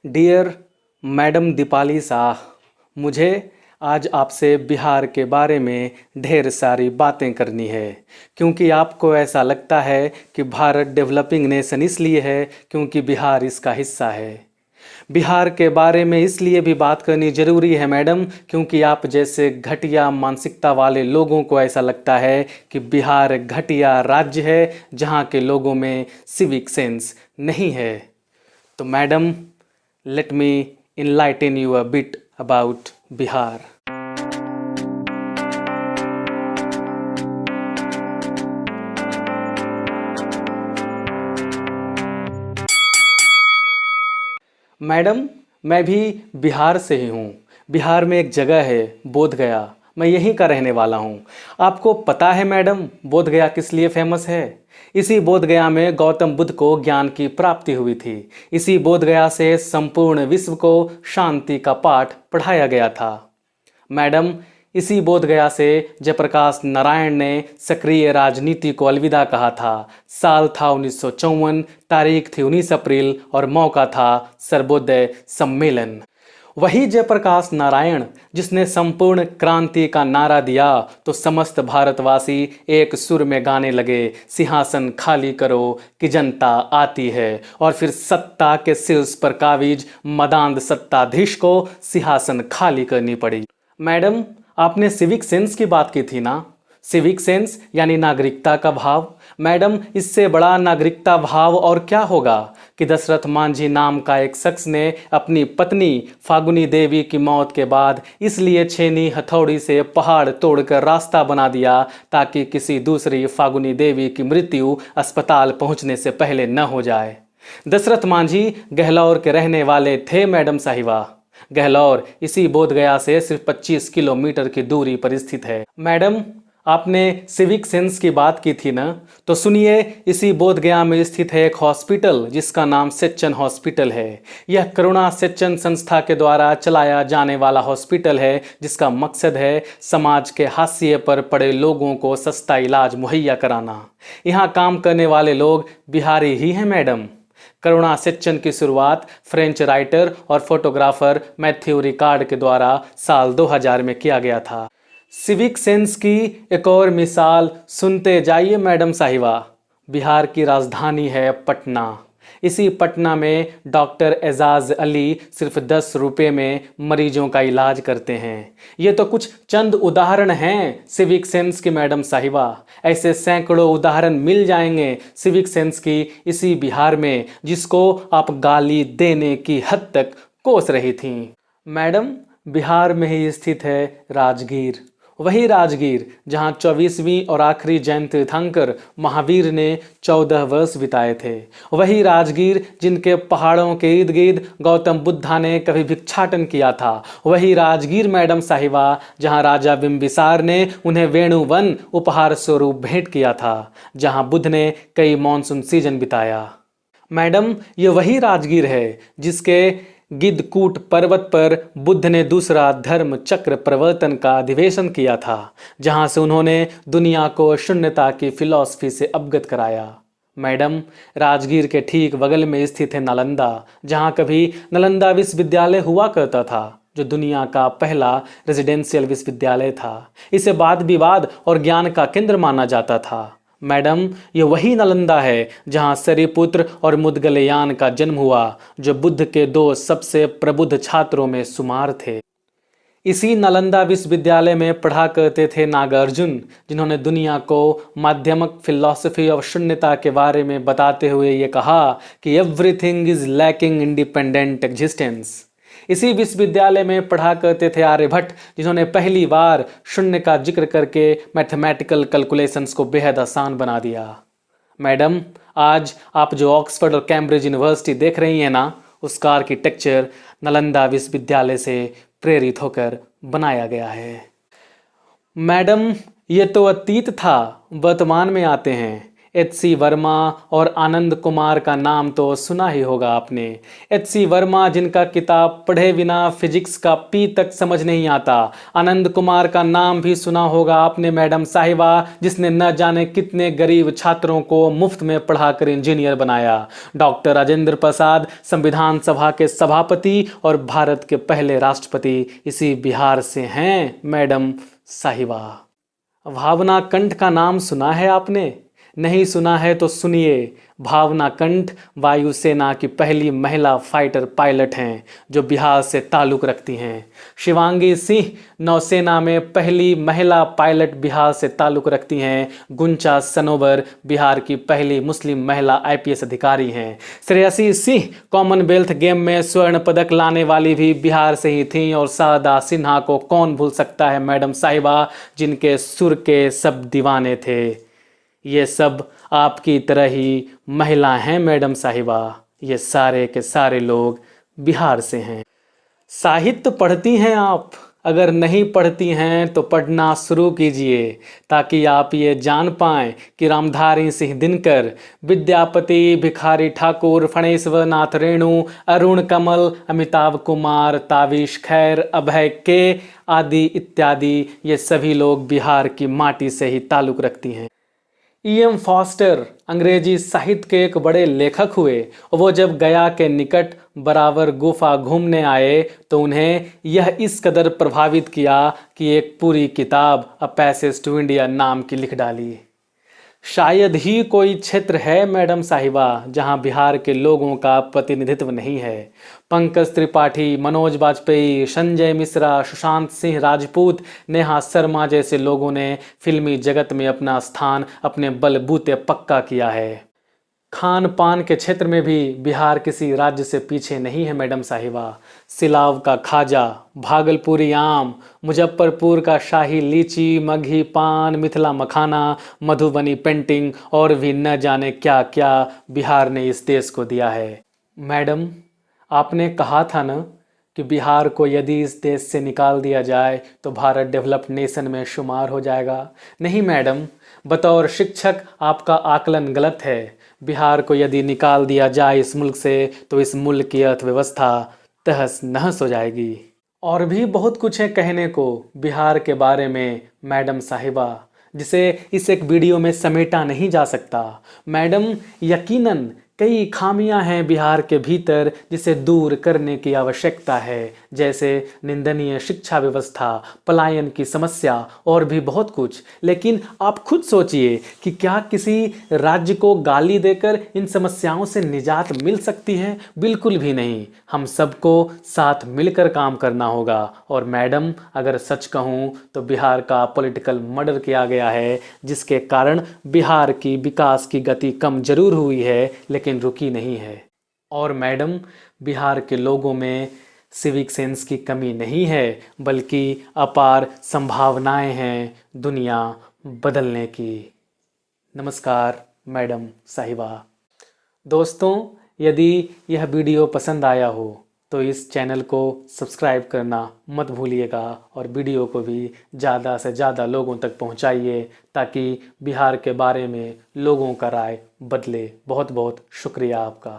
Dear madam Deepali Shah, मुझे आज आपसे बिहार के बारे में ढेर सारी बातें करनी है। क्योंकि आपको ऐसा लगता है कि भारत डेवलपिंग नेशन इसलिए है क्योंकि बिहार इसका हिस्सा है। बिहार के बारे में इसलिए भी बात करनी ज़रूरी है मैडम, क्योंकि आप जैसे घटिया मानसिकता वाले लोगों को ऐसा लगता है कि बिहार घटिया राज्य है जहाँ के लोगों में सिविक सेंस नहीं है। तो madam, let me enlighten you a bit about Bihar. Madam, मैं भी बिहार से ही हूँ। बिहार में एक जगह है बोधगया, मैं यहीं का रहने वाला हूँ। आपको पता है मैडम, बोधगया किस लिए फेमस है? इसी बोधगया में गौतम बुद्ध को ज्ञान की प्राप्ति हुई थी। इसी बोधगया से संपूर्ण विश्व को शांति का पाठ पढ़ाया गया था। मैडम, इसी बोधगया से जयप्रकाश नारायण ने सक्रिय राजनीति को अलविदा कहा था। साल था 1954, तारीख थी 19 अप्रैल और मौका था सर्वोदय सम्मेलन। वही जयप्रकाश नारायण जिसने संपूर्ण क्रांति का नारा दिया तो समस्त भारतवासी एक सुर में गाने लगे, सिंहासन खाली करो कि जनता आती है। और फिर सत्ता के शीर्ष पर काबिज मदांध सत्ताधीश को सिंहासन खाली करनी पड़ी। मैडम, आपने सिविक सेंस की बात की थी ना? सिविक सेंस यानी नागरिकता का भाव। मैडम, इससे बड़ा नागरिकता भाव और क्या होगा कि दशरथ मांझी नाम का एक शख्स ने अपनी पत्नी फागुनी देवी की मौत के बाद इसलिए छेनी हथौड़ी से पहाड़ तोड़कर रास्ता बना दिया ताकि किसी दूसरी फागुनी देवी की मृत्यु अस्पताल पहुंचने से पहले न हो जाए। दशरथ मांझी गहलौर के रहने वाले थे मैडम साहिबा। गहलौर इसी बोधगया से सिर्फ 25 किलोमीटर की दूरी पर स्थित है। मैडम, आपने सिविक सेंस की बात की थी ना, तो सुनिए, इसी बोधगया में स्थित है एक हॉस्पिटल जिसका नाम सेच्चन हॉस्पिटल है। यह करुणा सेच्चन संस्था के द्वारा चलाया जाने वाला हॉस्पिटल है जिसका मकसद है समाज के हाशिए पर पड़े लोगों को सस्ता इलाज मुहैया कराना। यहाँ काम करने वाले लोग बिहारी ही हैं मैडम। करुणा सेच्चन की शुरुआत फ्रेंच राइटर और फोटोग्राफर मैथ्यू रिकार्ड के द्वारा साल 2000 में किया गया था। सिविक सेंस की एक और मिसाल सुनते जाइए मैडम साहिबा। बिहार की राजधानी है पटना। इसी पटना में डॉक्टर एजाज अली सिर्फ 10 रुपये में मरीजों का इलाज करते हैं। ये तो कुछ चंद उदाहरण हैं सिविक सेंस की मैडम साहिबा। ऐसे सैकड़ों उदाहरण मिल जाएंगे सिविक सेंस की इसी बिहार में, जिसको आप गाली देने की हद तक कोस रही थीं। मैडम, बिहार में ही स्थित है राजगीर। वही राजगीर जहाँ 24वीं और आखिरी जैन तीर्थंकर महावीर ने 14 वर्ष बिताए थे। वही राजगीर जिनके पहाड़ों के इर्द गिर्द गौतम बुद्धा ने कभी भिक्षाटन किया था। वही राजगीर मैडम साहिबा जहाँ राजा बिंबिसार ने उन्हें वेणुवन उपहार स्वरूप भेंट किया था, जहाँ बुद्ध ने कई मॉनसून सीजन बिताया। मैडम, ये वही राजगीर है जिसके गिद्धकूट पर्वत पर बुद्ध ने दूसरा धर्म चक्र प्रवर्तन का अधिवेशन किया था, जहां से उन्होंने दुनिया को शून्यता की फिलॉसफी से अवगत कराया। मैडम, राजगीर के ठीक बगल में स्थित है नालंदा, जहां कभी नालंदा विश्वविद्यालय हुआ करता था, जो दुनिया का पहला रेजिडेंशियल विश्वविद्यालय था। इसे वाद विवाद और ज्ञान का केंद्र माना जाता था। मैडम, ये वही नालंदा है जहाँ सरिपुत्र और मुदगलयान का जन्म हुआ, जो बुद्ध के 2 सबसे प्रबुद्ध छात्रों में शुमार थे। इसी नालंदा विश्वविद्यालय में पढ़ा करते थे नागार्जुन, जिन्होंने दुनिया को माध्यमिक फिलॉसफी ऑफ शून्यता के बारे में बताते हुए ये कहा कि everything is lacking independent existence. इसी विश्वविद्यालय में पढ़ा करते थे आर्यभट्ट, जिन्होंने पहली बार शून्य का जिक्र करके मैथमेटिकल कैलकुलेशंस को बेहद आसान बना दिया। मैडम, आज आप जो ऑक्सफोर्ड और कैम्ब्रिज यूनिवर्सिटी देख रही हैं ना, उसका आर्किटेक्चर नालंदा विश्वविद्यालय से प्रेरित होकर बनाया गया है। मैडम, ये तो अतीत था, वर्तमान में आते हैं। एच.सी. वर्मा और आनंद कुमार का नाम तो सुना ही होगा आपने। एच.सी. वर्मा जिनका किताब पढ़े बिना फिजिक्स का पी तक समझ नहीं आता। आनंद कुमार का नाम भी सुना होगा आपने मैडम साहिबा, जिसने न जाने कितने गरीब छात्रों को मुफ्त में पढ़ाकर इंजीनियर बनाया। डॉक्टर राजेंद्र प्रसाद संविधान सभा के सभापति और भारत के पहले राष्ट्रपति इसी बिहार से हैं मैडम साहिबा। भावना कंठ का नाम सुना है आपने? नहीं सुना है तो सुनिए। भावना कंठ वायुसेना की पहली महिला फाइटर पायलट हैं जो बिहार से ताल्लुक़ रखती हैं। शिवांगी सिंह नौसेना में पहली महिला पायलट बिहार से ताल्लुक़ रखती हैं। गुंचा सनोवर बिहार की पहली मुस्लिम महिला आईपीएस अधिकारी हैं। श्रेयसी सिंह कॉमनवेल्थ गेम में स्वर्ण पदक लाने वाली भी बिहार से ही थीं। और शारदा सिन्हा को कौन भूल सकता है मैडम साहिबा, जिनके सुर के सब दीवाने थे। ये सब आपकी तरह ही महिला हैं मैडम साहिबा। ये सारे के सारे लोग बिहार से हैं। साहित्य पढ़ती हैं आप? अगर नहीं पढ़ती हैं तो पढ़ना शुरू कीजिए, ताकि आप ये जान पाएं कि रामधारी सिंह दिनकर, विद्यापति, भिखारी ठाकुर, फणेश्वर नाथ रेणु, अरुण कमल, अमिताभ कुमार, ताबिश खैर, अभय के आदि इत्यादि ये सभी लोग बिहार की माटी से ही ताल्लुक़ रखती हैं। E.M. फॉस्टर अंग्रेजी साहित्य के एक बड़े लेखक हुए। वो जब गया के निकट बराबर गुफा घूमने आए तो उन्हें यह इस कदर प्रभावित किया कि एक पूरी किताब अ पैसेज टू इंडिया नाम की लिख डाली। शायद ही कोई क्षेत्र है मैडम साहिबा जहां बिहार के लोगों का प्रतिनिधित्व नहीं है। पंकज त्रिपाठी, मनोज वाजपेयी, संजय मिश्रा, सुशांत सिंह राजपूत, नेहा शर्मा जैसे लोगों ने फिल्मी जगत में अपना स्थान अपने बलबूते पक्का किया है। खान पान के क्षेत्र में भी बिहार किसी राज्य से पीछे नहीं है मैडम साहिबा। सिलाव का खाजा, भागलपुरी आम, मुजफ्फरपुर का शाही लीची, मगही पान, मिथिला मखाना, मधुबनी पेंटिंग और भी न जाने क्या क्या बिहार ने इस देश को दिया है। मैडम, आपने कहा था न कि बिहार को यदि इस देश से निकाल दिया जाए तो भारत डेवलप्ड नेशन में शुमार हो जाएगा। नहीं मैडम, बतौर शिक्षक आपका आकलन गलत है। बिहार को यदि निकाल दिया जाए इस मुल्क से तो इस मुल्क की अर्थव्यवस्था तहस नहस हो जाएगी। और भी बहुत कुछ है कहने को बिहार के बारे में मैडम साहिबा, जिसे इस एक वीडियो में समेटा नहीं जा सकता। मैडम, यकीनन कई खामियां हैं बिहार के भीतर जिसे दूर करने की आवश्यकता है, जैसे निंदनीय शिक्षा व्यवस्था, पलायन की समस्या और भी बहुत कुछ। लेकिन आप खुद सोचिए कि क्या किसी राज्य को गाली देकर इन समस्याओं से निजात मिल सकती है? बिल्कुल भी नहीं। हम सबको साथ मिलकर काम करना होगा। और मैडम, अगर सच कहूँ तो बिहार का पॉलिटिकल मर्डर किया गया है, जिसके कारण बिहार की विकास की गति कम जरूर हुई है लेकिन रुकी नहीं है। और मैडम, बिहार के लोगों में सिविक सेंस की कमी नहीं है, बल्कि अपार संभावनाएं हैं दुनिया बदलने की। नमस्कार मैडम साहिबा। दोस्तों, यदि यह वीडियो पसंद आया हो तो इस चैनल को सब्सक्राइब करना मत भूलिएगा और वीडियो को भी ज़्यादा से ज़्यादा लोगों तक पहुंचाइए, ताकि बिहार के बारे में लोगों का राय बदले। बहुत बहुत शुक्रिया आपका।